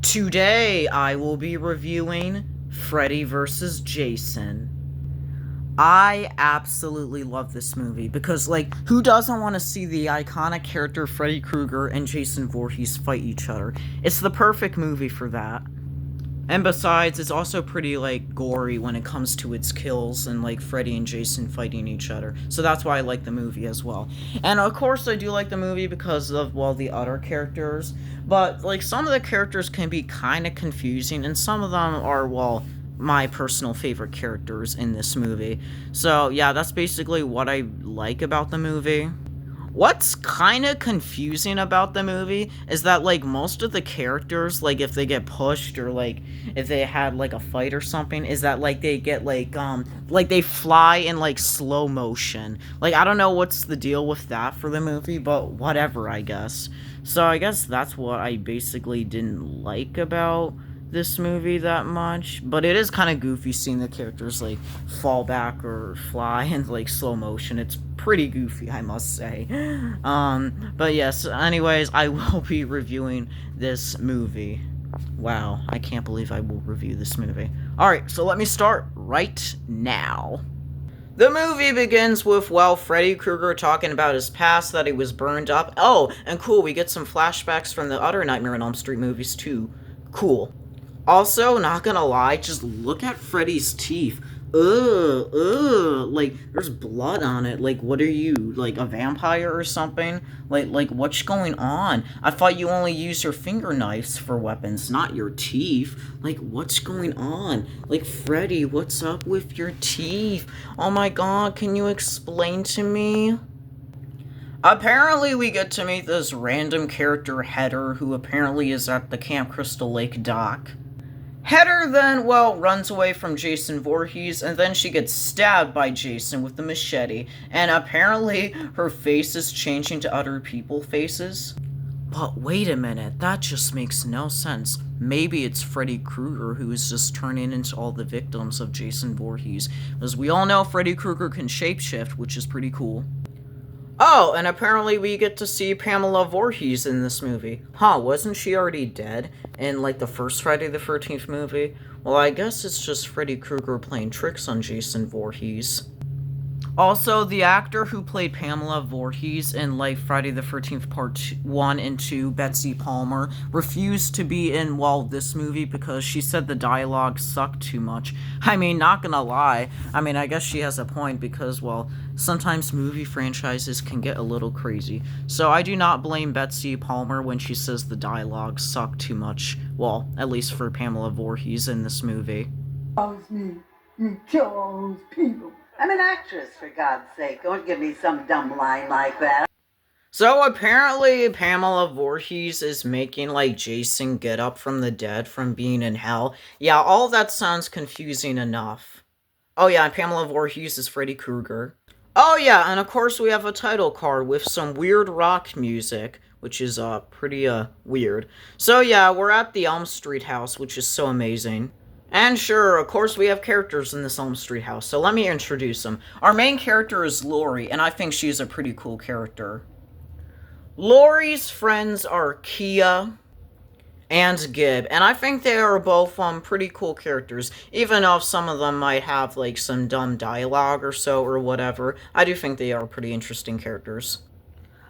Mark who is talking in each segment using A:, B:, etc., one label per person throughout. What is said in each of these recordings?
A: Today, I will be reviewing Freddy vs. Jason. I absolutely love this movie because, who doesn't want to see the iconic character Freddy Krueger and Jason Voorhees fight each other? It's the perfect movie for that. And besides, it's also pretty, gory when it comes to its kills and, Freddy and Jason fighting each other. So that's why I like the movie as well. And, of course, I do like the movie because of, the other characters. But, some of the characters can be kind of confusing, and some of them are, my personal favorite characters in this movie. So, yeah, that's basically what I like about the movie. What's kind of confusing about the movie is that, most of the characters, if they get pushed or, if they had, a fight or something, is that, they get, they fly in, slow motion. I don't know what's the deal with that for the movie, but whatever, I guess. So, I guess that's what I basically didn't like about this movie that much, but it is kind of goofy seeing the characters fall back or fly in slow motion. It's pretty goofy, I must say. But yes, anyways, I will be reviewing this movie. Wow, I can't believe I will review this movie. Alright, so let me start right now. The movie begins with, Freddy Krueger talking about his past, that he was burned up. Oh, and cool, we get some flashbacks from the other Nightmare on Elm Street movies too. Cool. Also, not gonna lie, just look at Freddy's teeth. There's blood on it. What are you, a vampire or something? What's going on? I thought you only use your finger knives for weapons, not your teeth. What's going on? Freddy, what's up with your teeth? Oh my god, can you explain to me? Apparently, we get to meet this random character, Heather, who apparently is at the Camp Crystal Lake dock. Heather then, runs away from Jason Voorhees, and then she gets stabbed by Jason with the machete, and apparently her face is changing to other people's faces. But wait a minute, that just makes no sense. Maybe it's Freddy Krueger who is just turning into all the victims of Jason Voorhees, as we all know Freddy Krueger can shapeshift, which is pretty cool. Oh, and apparently we get to see Pamela Voorhees in this movie. Huh, wasn't she already dead in, the first Friday the 13th movie? Well, I guess it's just Freddy Krueger playing tricks on Jason Voorhees. Also, the actor who played Pamela Voorhees in, Friday the 13th Part 1 and 2, Betsy Palmer, refused to be in, this movie because she said the dialogue sucked too much. I mean, not gonna lie. I guess she has a point because, sometimes movie franchises can get a little crazy. So I do not blame Betsy Palmer when she says the dialogue sucked too much. Well, at least for Pamela Voorhees in this movie.
B: Me, you kill all those people. I'm an actress, for God's sake. Don't give me some dumb line like that.
A: So apparently Pamela Voorhees is making, Jason get up from the dead from being in hell. Yeah, all that sounds confusing enough. Oh yeah, and Pamela Voorhees is Freddy Krueger. Oh yeah, and of course we have a title card with some weird rock music, which is, pretty, weird. So yeah, we're at the Elm Street house, which is so amazing. And sure, of course, we have characters in this Elm Street house, so let me introduce them. Our main character is Laurie, and I think she's a pretty cool character. Laurie's friends are Kia and Gib, and I think they are both, pretty cool characters. Even though some of them might have, some dumb dialogue or so, or whatever, I do think they are pretty interesting characters.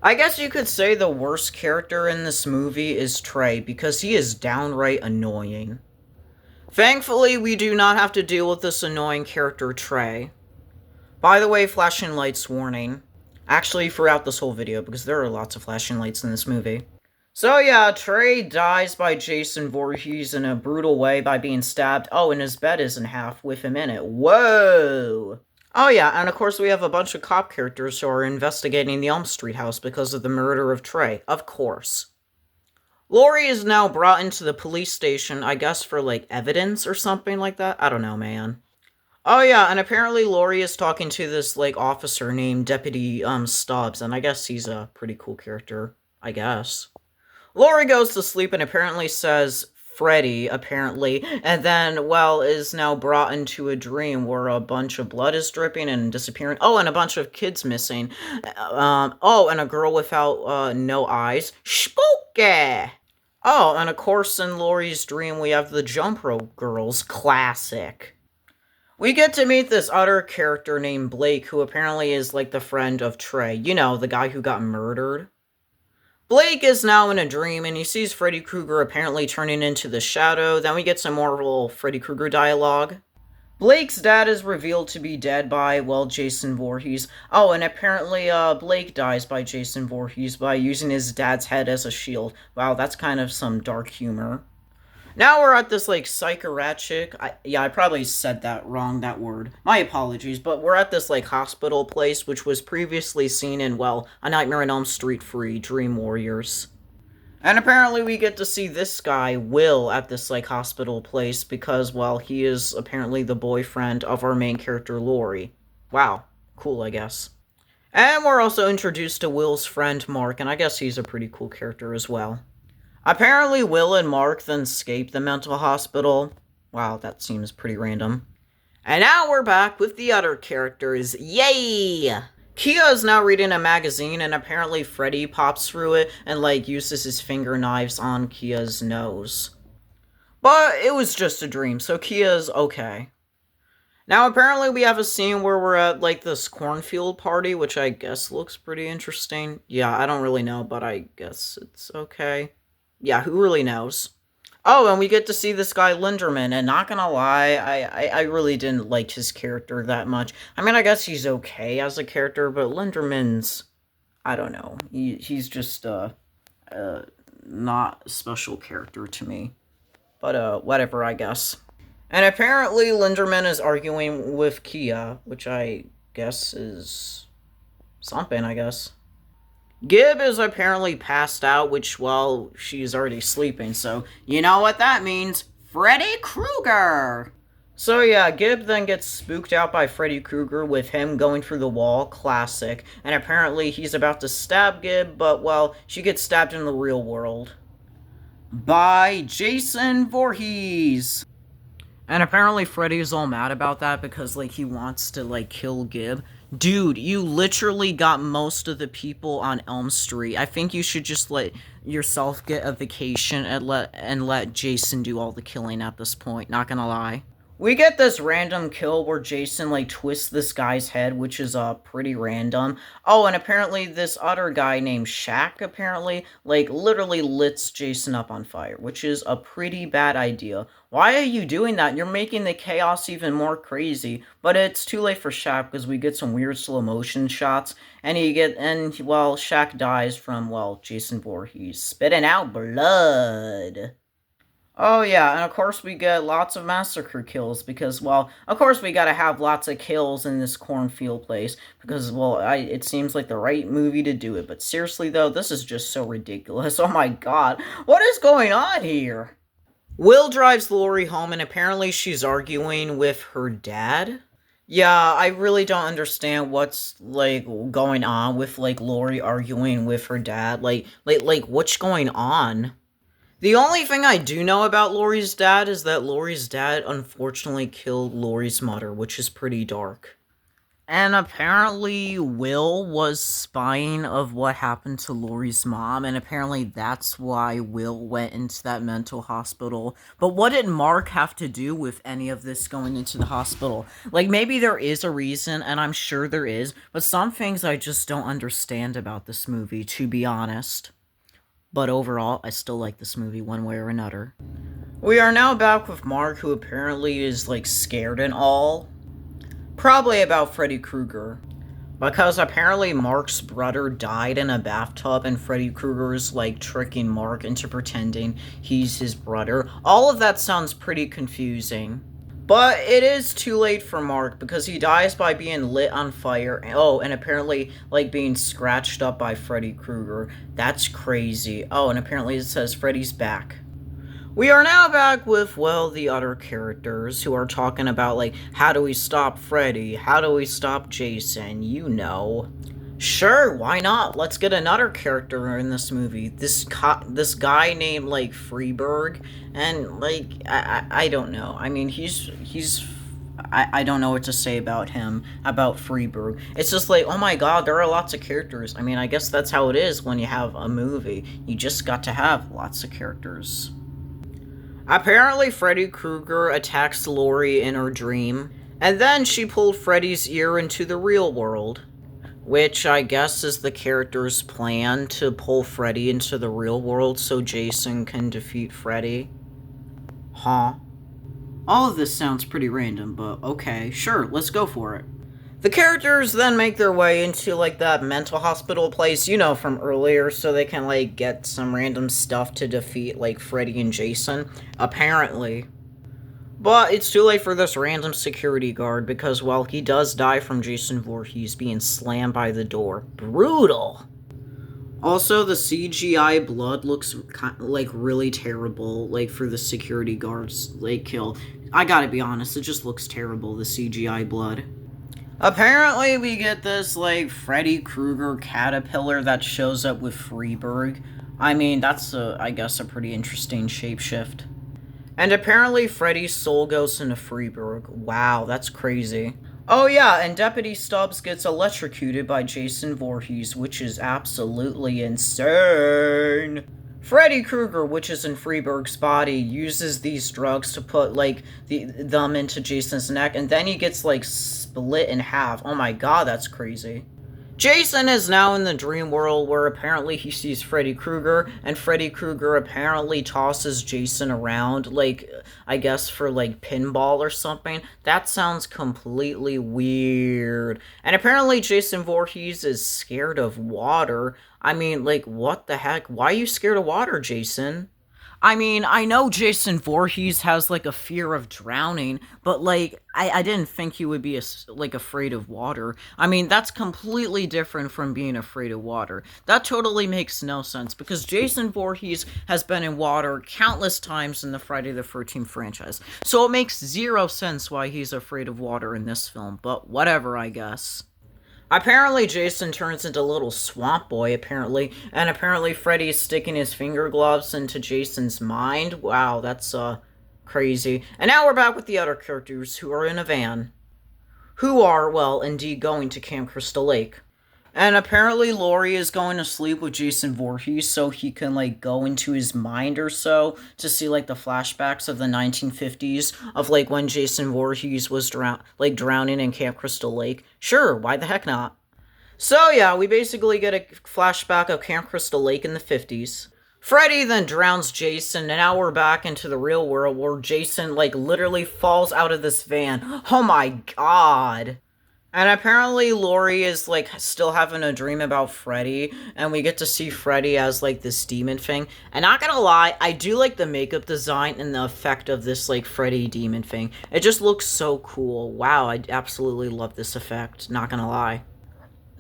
A: I guess you could say the worst character in this movie is Trey, because he is downright annoying. Thankfully, we do not have to deal with this annoying character, Trey. By the way, flashing lights warning. Actually, throughout this whole video, because there are lots of flashing lights in this movie. So yeah, Trey dies by Jason Voorhees in a brutal way by being stabbed. Oh, and his bed is in half with him in it. Whoa! Oh yeah, and of course we have a bunch of cop characters who are investigating the Elm Street house because of the murder of Trey. Of course. Laurie is now brought into the police station, I guess for, evidence or something like that. I don't know, man. Oh, yeah, and apparently Laurie is talking to this, officer named Deputy, Stubbs, and I guess he's a pretty cool character, I guess. Laurie goes to sleep and apparently says Freddy, apparently, and then, is now brought into a dream where a bunch of blood is dripping and disappearing. Oh, and a bunch of kids missing. And a girl without, no eyes. Spooky! Oh, and of course in Laurie's dream we have the Jump Rope Girls classic. We get to meet this other character named Blake, who apparently is like the friend of Trey. You know, the guy who got murdered. Blake is now in a dream, and he sees Freddy Krueger apparently turning into the Shadow. Then we get some more little Freddy Krueger dialogue. Blake's dad is revealed to be dead by, well, Jason Voorhees. Oh, and apparently, Blake dies by Jason Voorhees by using his dad's head as a shield. Wow, that's kind of some dark humor. Now we're at this, like, psychiatric... I probably said that wrong, that word. My apologies, but we're at this, like, hospital place, which was previously seen in, well, A Nightmare on Elm Street 3, Dream Warriors. And apparently we get to see this guy, Will, at this, like, hospital place because, well, he is apparently the boyfriend of our main character, Laurie. Wow. Cool, I guess. And we're also introduced to Will's friend, Mark, and I guess he's a pretty cool character as well. Apparently, Will and Mark then escape the mental hospital. Wow, that seems pretty random. And now we're back with the other characters. Yay! Kia is now reading a magazine, and apparently Freddy pops through it and, like, uses his finger knives on Kia's nose. But it was just a dream, so Kia's okay. Now, apparently we have a scene where we're at, like, this cornfield party, which I guess looks pretty interesting. Yeah, I don't really know, but I guess it's okay. Yeah, who really knows? Oh, and we get to see this guy Linderman, and not gonna lie, I really didn't like his character that much. I mean, I guess he's okay as a character, but Linderman's, I don't know, he's just, not a special character to me. But, whatever, I guess. And apparently Linderman is arguing with Kia, which I guess is something, I guess. Gib is apparently passed out, which, well, she's already sleeping, so you know what that means. Freddy Krueger! So yeah, Gib then gets spooked out by Freddy Krueger with him going through the wall, classic, and apparently he's about to stab Gib, but, well, she gets stabbed in the real world. By Jason Voorhees! And apparently Freddy's all mad about that because, like, he wants to, like, kill Gib. Dude, you literally got most of the people on Elm Street. I think you should just let yourself get a vacation and let Jason do all the killing at this point, not gonna lie. We get this random kill where Jason, like, twists this guy's head, which is, pretty random. Oh, and apparently this other guy named Shaq, apparently, like, literally lits Jason up on fire, which is a pretty bad idea. Why are you doing that? You're making the chaos even more crazy. But it's too late for Shaq because we get some weird slow motion shots, and well, Shaq dies from, well, Jason Voorhees spitting out blood. Oh yeah, and of course we get lots of massacre kills because, well, of course we gotta have lots of kills in this cornfield place because, well, it seems like the right movie to do it. But seriously though, this is just so ridiculous. Oh my god, what is going on here? Will drives Laurie home and apparently she's arguing with her dad. Yeah, I really don't understand what's, like, going on with, like, Laurie arguing with her dad. Like, what's going on? The only thing I do know about Laurie's dad is that Laurie's dad unfortunately killed Laurie's mother, which is pretty dark. And apparently Will was spying of what happened to Laurie's mom, and apparently that's why Will went into that mental hospital. But what did Mark have to do with any of this going into the hospital? Like, maybe there is a reason, and I'm sure there is, but some things I just don't understand about this movie, to be honest. But overall, I still like this movie one way or another. We are now back with Mark, who apparently is, like, scared and all. Probably about Freddy Krueger. Because apparently Mark's brother died in a bathtub and Freddy Krueger's, like, tricking Mark into pretending he's his brother. All of that sounds pretty confusing. But it is too late for Mark because he dies by being lit on fire. Oh, and apparently, like, being scratched up by Freddy Krueger. That's crazy. Oh, and apparently it says Freddy's back. We are now back with, well, the other characters who are talking about, like, how do we stop Freddy? How do we stop Jason? You know. Sure, why not? Let's get another character in this movie. This guy named, like, Freeberg, and, like, I don't know. I mean, he's I don't know what to say about him, about Freeberg. It's just like, oh my god, there are lots of characters. I mean, I guess that's how it is when you have a movie. You just got to have lots of characters. Apparently, Freddy Krueger attacks Laurie in her dream, and then she pulled Freddy's ear into the real world. Which I guess is the character's plan, to pull Freddy into the real world so Jason can defeat Freddy. Huh? All of this sounds pretty random, but okay, sure, let's go for it. The characters then make their way into, like, that mental hospital place, you know, from earlier, so they can, like, get some random stuff to defeat, like, Freddy and Jason, apparently. But it's too late for this random security guard because, well, he does die from Jason Voorhees being slammed by the door. Brutal! Also, the CGI blood looks like really terrible, like for the security guards they kill. I gotta be honest, it just looks terrible, the CGI blood. Apparently, we get this, like, Freddy Krueger caterpillar that shows up with Freeberg. I mean, that's, I guess, a pretty interesting shapeshift. And apparently Freddy's soul goes into Freeberg. Wow, that's crazy. Oh yeah, and Deputy Stubbs gets electrocuted by Jason Voorhees, which is absolutely insane. Freddy Krueger, which is in Freeberg's body, uses these drugs to put, like, them into Jason's neck, and then he gets, like, split in half. Oh my god, that's crazy. Jason is now in the dream world where apparently he sees Freddy Krueger, and Freddy Krueger apparently tosses Jason around, like, I guess for, like, pinball or something. That sounds completely weird. And apparently Jason Voorhees is scared of water. I mean, like, what the heck? Why are you scared of water, Jason? I mean, I know Jason Voorhees has, like, a fear of drowning, but, like, I didn't think he would be, like, afraid of water. I mean, that's completely different from being afraid of water. That totally makes no sense, because Jason Voorhees has been in water countless times in the Friday the 13th franchise. So it makes zero sense why he's afraid of water in this film, but whatever, I guess. Apparently, Jason turns into a little swamp boy, apparently, and apparently Freddy's sticking his finger gloves into Jason's mind. Wow, that's, crazy. And now we're back with the other characters who are in a van. Who are, well, indeed going to Camp Crystal Lake. And apparently Laurie is going to sleep with Jason Voorhees so he can, like, go into his mind or so to see, like, the flashbacks of the 1950s of, like, when Jason Voorhees was drowning in Camp Crystal Lake. Sure, why the heck not? So, yeah, we basically get a flashback of Camp Crystal Lake in the 50s. Freddy then drowns Jason, and now we're back into the real world where Jason, like, literally falls out of this van. Oh my god. And apparently Laurie is, like, still having a dream about Freddy, and we get to see Freddy as, like, this demon thing. And not gonna lie, I do like the makeup design and the effect of this, like, Freddy demon thing. It just looks so cool. Wow, I absolutely love this effect, not gonna lie.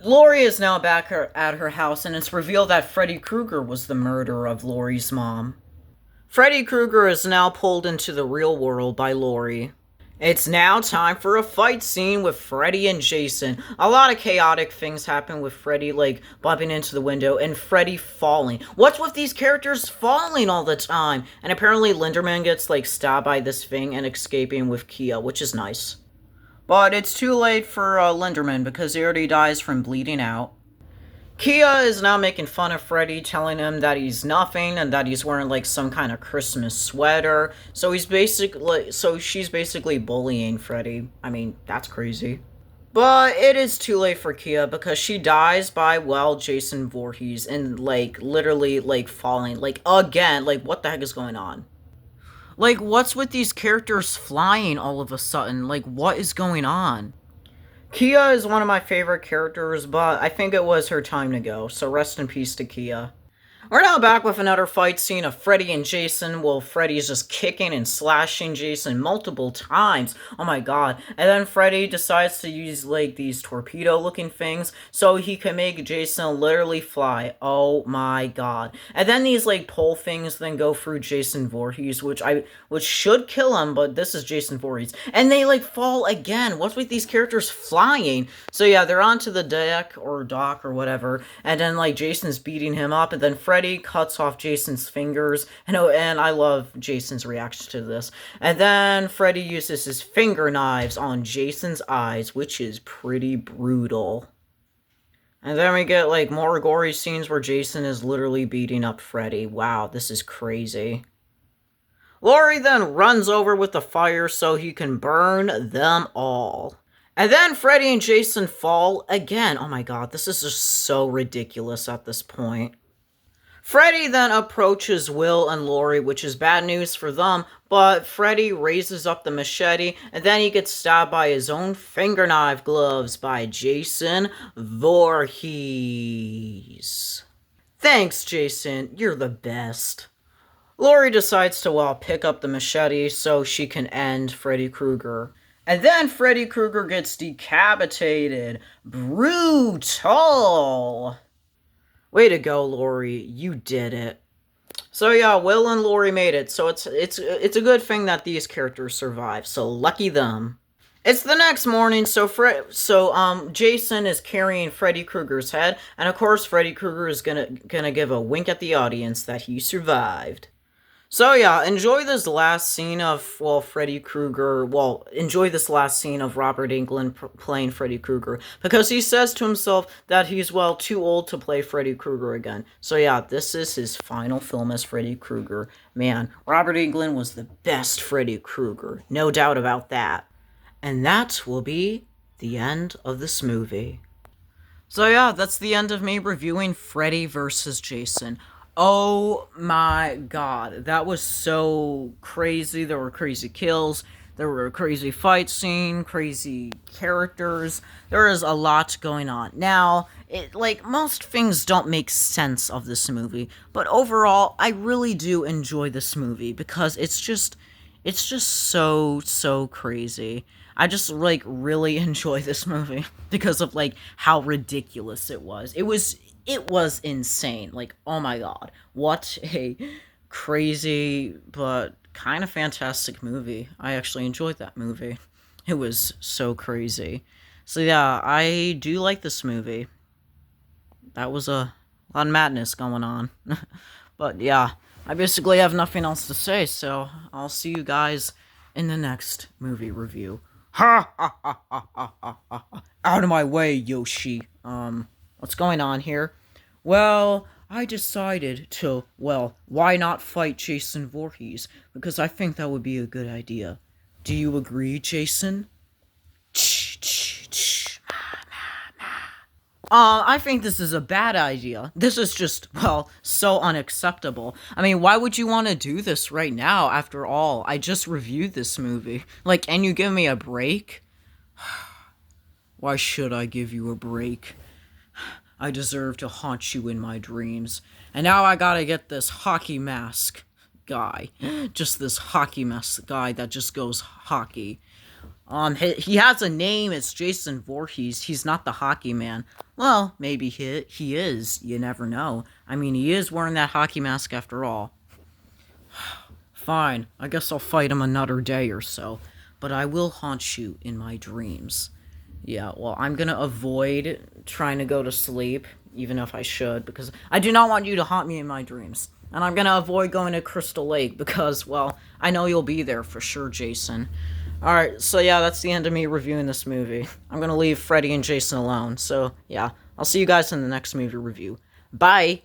A: Laurie is now back at her house, and it's revealed that Freddy Krueger was the murderer of Laurie's mom. Freddy Krueger is now pulled into the real world by Laurie. It's now time for a fight scene with Freddy and Jason. A lot of chaotic things happen with Freddy, like bumping into the window and Freddy falling. What's with these characters falling all the time? And apparently Linderman gets, like, stabbed by this thing and escaping with Kia, which is nice. But it's too late for Linderman because he already dies from bleeding out. Kia is now making fun of Freddy, telling him that he's nothing and that he's wearing, like, some kind of Christmas sweater. So she's basically bullying Freddy. I mean, that's crazy. But it is too late for Kia because she dies by, well, Jason Voorhees and, like, literally, like, falling. Like, again, like, what the heck is going on? Like, what's with these characters flying all of a sudden? Like, what is going on? Kia is one of my favorite characters, but I think it was her time to go, so rest in peace to Kia. We're now back with another fight scene of Freddy and Jason. Well, Freddy's just kicking and slashing Jason multiple times. Oh my god. And then Freddy decides to use, like, these torpedo-looking things so he can make Jason literally fly. Oh my god. And then these, like, pole things then go through Jason Voorhees, which should kill him, but this is Jason Voorhees. And they, like, fall again. What's with these characters flying? So yeah, they're onto the deck or dock or whatever, and then, like, Jason's beating him up, and then Freddy Freddy cuts off Jason's fingers, and I love Jason's reaction to this. And then Freddy uses his finger knives on Jason's eyes, which is pretty brutal. And then we get, like, more gory scenes where Jason is literally beating up Freddy. Wow, this is crazy. Laurie then runs over with the fire so he can burn them all. And then Freddy and Jason fall again. Oh my god, this is just so ridiculous at this point. Freddy then approaches Will and Laurie, which is bad news for them, but Freddy raises up the machete, and then he gets stabbed by his own finger knife gloves by Jason Voorhees. Thanks, Jason. You're the best. Laurie decides to, well, pick up the machete so she can end Freddy Krueger. And then Freddy Krueger gets decapitated. Brutal! Way to go, Laurie. You did it. So yeah, Will and Laurie made it. So it's a good thing that these characters survived. So lucky them. It's the next morning, so Jason is carrying Freddy Krueger's head, and of course Freddy Krueger is gonna give a wink at the audience that he survived. So yeah, enjoy this last scene of, well, Freddy Krueger, enjoy this last scene of Robert Englund playing Freddy Krueger, because he says to himself that he's, well, too old to play Freddy Krueger again. So yeah, this is his final film as Freddy Krueger. Man, Robert Englund was the best Freddy Krueger, no doubt about that. And that will be the end of this movie. So yeah, that's the end of me reviewing Freddy vs. Jason. Oh my god, that was so crazy. There were crazy kills, there were a crazy fight scene, crazy characters. There is a lot going on. Now, most things don't make sense of this movie, but overall, I really do enjoy this movie because it's just so crazy. I just, really enjoy this movie because of, how ridiculous it was. It was insane. Oh my god. What a crazy, but kind of fantastic movie. I actually enjoyed that movie. It was so crazy. So yeah, I do like this movie. That was a lot of madness going on. But yeah, I basically have nothing else to say, so I'll see you guys in the next movie review. Ha ha ha ha ha ha ha. Out of my way, Yoshi. What's going on here? Well, I decided to, why not fight Jason Voorhees? Because I think that would be a good idea. Do you agree, Jason? I think this is a bad idea. This is just, so unacceptable. I mean, why would you want to do this right now? After all, I just reviewed this movie. Can you give me a break? Why should I give you a break? I deserve to haunt you in my dreams. And now I gotta get this hockey mask guy. Just this hockey mask guy that just goes hockey. He has a name, it's Jason Voorhees. He's not the hockey man. Well, maybe he is. You never know. I mean, he is wearing that hockey mask after all. Fine, I guess I'll fight him another day or so. But I will haunt you in my dreams. Yeah, well, I'm gonna avoid trying to go to sleep, even if I should, because I do not want you to haunt me in my dreams. And I'm gonna avoid going to Crystal Lake, because, I know you'll be there for sure, Jason. Alright, so yeah, that's the end of me reviewing this movie. I'm gonna leave Freddy and Jason alone, so yeah, I'll see you guys in the next movie review. Bye!